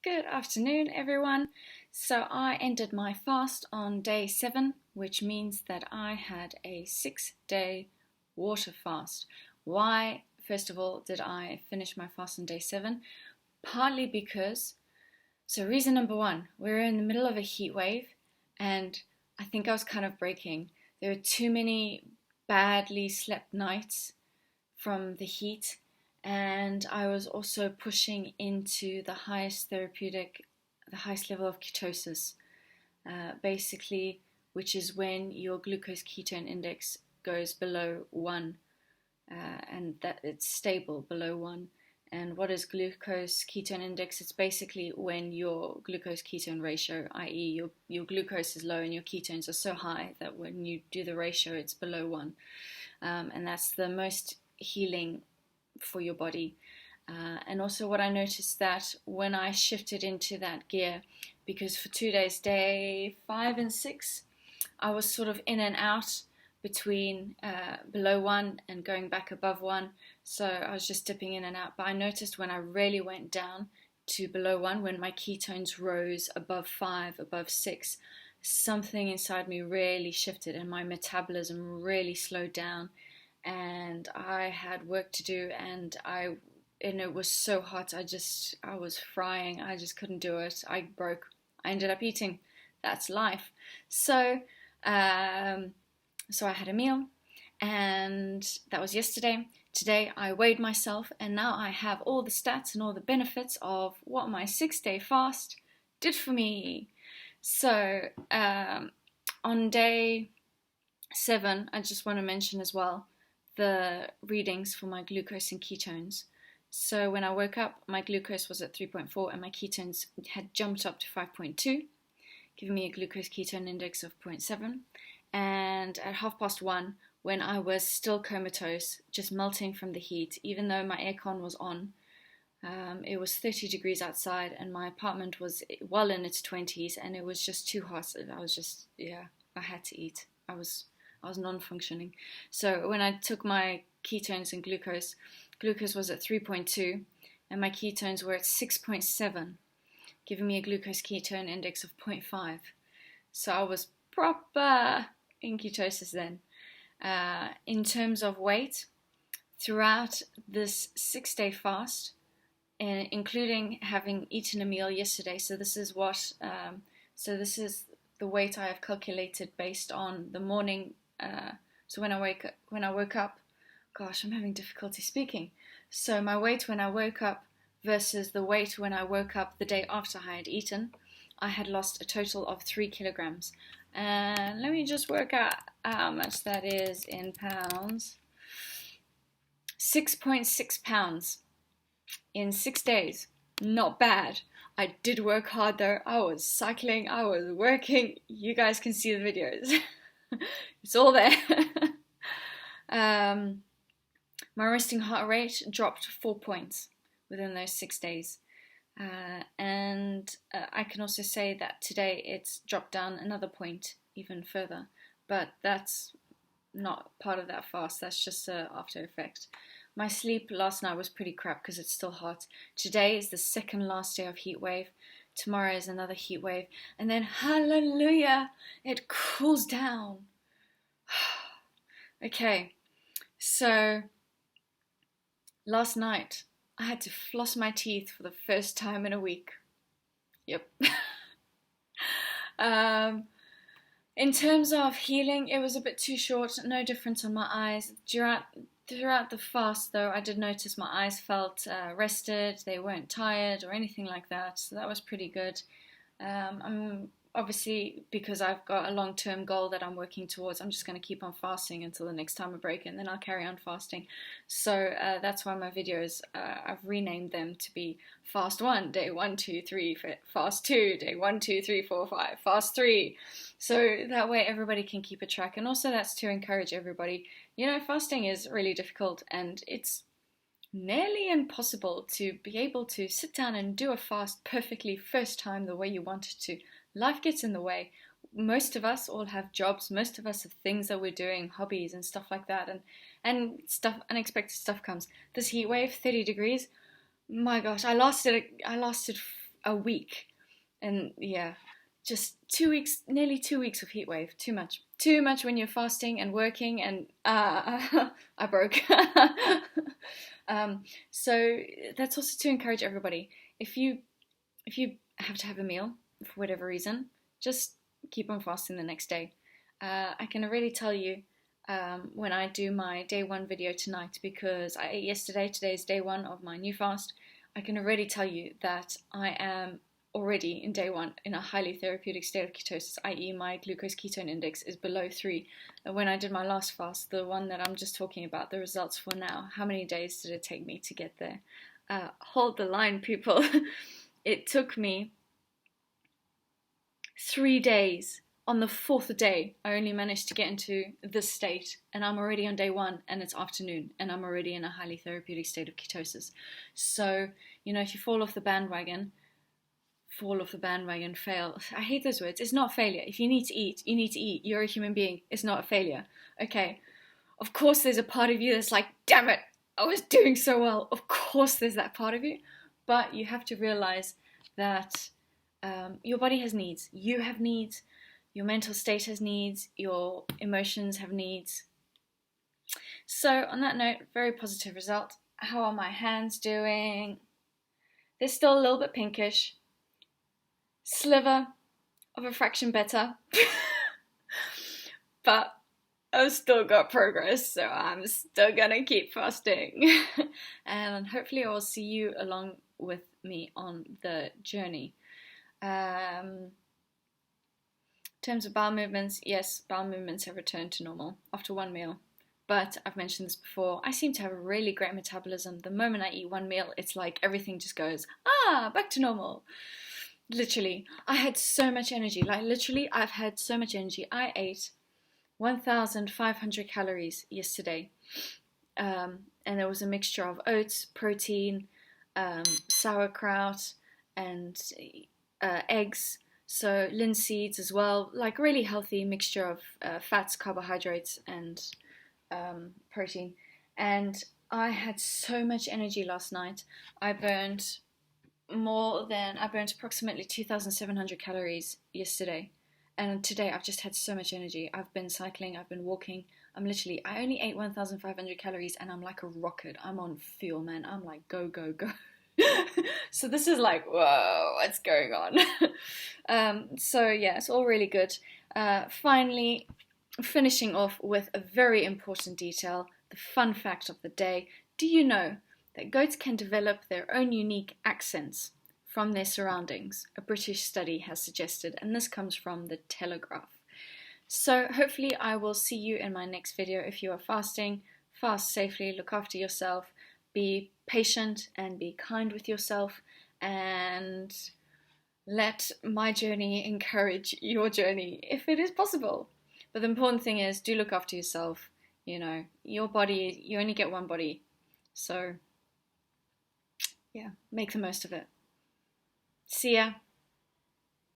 Good afternoon, everyone. So I ended my fast on day 7, which means that I had a 6-day water fast. Why, first of all, did I finish my fast on day 7? Partly because, reason number 1, we were in the middle of a heat wave, and I think I was kind of breaking. There were too many badly slept nights from the heat, and I was also pushing into the highest level of ketosis, basically, which is when your glucose ketone index goes below 1, and that it's stable below 1. And what is glucose ketone index? It's basically when your glucose ketone ratio, i.e. your glucose is low and your ketones are so high that when you do the ratio, it's below 1. And that's the most healing for your body. And also what I noticed that when I shifted into that gear, because for 2 days, day 5 and 6, I was sort of in and out between below 1 and going back above 1. So I was just dipping in and out. But I noticed when I really went down to below 1, when my ketones rose above 5, above 6, something inside me really shifted and my metabolism really slowed down. And I had work to do, and it was so hot. I was frying. I just couldn't do it. I broke. I ended up eating. That's life. So I had a meal, and that was yesterday. Today I weighed myself, and now I have all the stats and all the benefits of what my 6-day fast did for me. So on day 7, I just want to mention as well the readings for my glucose and ketones. So when I woke up, my glucose was at 3.4 and my ketones had jumped up to 5.2, giving me a glucose ketone index of 0.7. And at 1:30, when I was still comatose, just melting from the heat, even though my aircon was on, it was 30 degrees outside and my apartment was well in its 20s, and it was just too hot. I had to eat. I was non-functioning. So when I took my ketones and glucose was at 3.2 and my ketones were at 6.7, giving me a glucose ketone index of 0.5. So I was proper in ketosis then. In terms of weight, throughout this 6-day fast, including having eaten a meal yesterday, so this is the weight I have calculated based on the morning. So when I woke up, gosh, I'm having difficulty speaking. So my weight when I woke up versus the weight when I woke up the day after I had eaten, I had lost a total of 3 kilograms. And let me just work out how much that is in pounds. 6.6 pounds in 6 days. Not bad. I did work hard though. I was cycling, I was working. You guys can see the videos. It's all there. My resting heart rate dropped 4 points within those 6 days. And I can also say that today it's dropped down another point even further. But that's not part of that fast. That's just an after effect. My sleep last night was pretty crap because it's still hot. Today is the second last day of heat wave. Tomorrow is another heat wave. And then, hallelujah, it cools down. Okay, so last night I had to floss my teeth for the first time in a week. Yep. In terms of healing, it was a bit too short. No difference on my eyes. Throughout the fast, though, I did notice my eyes felt rested. They weren't tired or anything like that. So that was pretty good. I'm obviously, because I've got a long-term goal that I'm working towards, I'm just going to keep on fasting until the next time I break, and then I'll carry on fasting. So that's why my videos, I've renamed them to be Fast 1, Day 1, 2, 3, Fast 2, Day 1, 2, 3, 4, 5, Fast 3. So that way everybody can keep a track. And also that's to encourage everybody. You know, fasting is really difficult, and it's nearly impossible to be able to sit down and do a fast perfectly first time the way you want it to. Life gets in the way. Most of us all have jobs. Most of us have things that we're doing, hobbies and stuff like that. And stuff, unexpected stuff comes. This heat wave, 30 degrees. My gosh, I lasted a week. And yeah, just 2 weeks, nearly 2 weeks of heat wave. Too much. Too much when you're fasting and working, and I broke. So that's also to encourage everybody. If you have to have a meal for whatever reason, just keep on fasting the next day. I can already tell you when I do my day 1 video tonight, because I ate yesterday, today is day 1 of my new fast, I can already tell you that I am already in day 1 in a highly therapeutic state of ketosis, i.e. my glucose ketone index is below 3. And when I did my last fast, the one that I'm just talking about, the results for now, how many days did it take me to get there? Hold the line, people. It took me 3 days. On the 4th day, I only managed to get into this state, and I'm already on day 1, and it's afternoon, and I'm already in a highly therapeutic state of ketosis. So, if you fall off the bandwagon, fail. I hate those words. It's not failure. If you need to eat, you need to eat. You're a human being. It's not a failure. Okay. Of course there's a part of you that's like, damn it, I was doing so well. Of course there's that part of you. But you have to realize that your body has needs. You have needs. Your mental state has needs. Your emotions have needs. So on that note, very positive result. How are my hands doing? They're still a little bit pinkish. Sliver of a fraction better. But I've still got progress, so I'm still gonna keep fasting. And hopefully I will see you along with me on the journey. In terms of bowel movements, yes, bowel movements have returned to normal after 1 meal. But I've mentioned this before, I seem to have a really great metabolism. The moment I eat 1 meal, it's like everything just goes, back to normal. Literally, I had so much energy. I've had so much energy. I ate 1,500 calories yesterday. And there was a mixture of oats, protein, sauerkraut, and eggs. So linseeds as well, like really healthy mixture of fats, carbohydrates, and protein. And I had so much energy last night. I burned approximately 2,700 calories yesterday. And today I've just had so much energy. I've been cycling, I've been walking. I only ate 1,500 calories and I'm like a rocket. I'm on fuel, man. I'm like, go, go, go. So this is like, whoa, what's going on? So yeah, it's all really good. Finally, finishing off with a very important detail, the fun fact of the day. Do you know that goats can develop their own unique accents from their surroundings? A British study has suggested, and this comes from the Telegraph. So hopefully I will see you in my next video. If you are fasting, fast safely, look after yourself, be patient and be kind with yourself, and let my journey encourage your journey if it is possible. But the important thing is, do look after yourself. Your body, you only get one body. So yeah, make the most of it. See ya.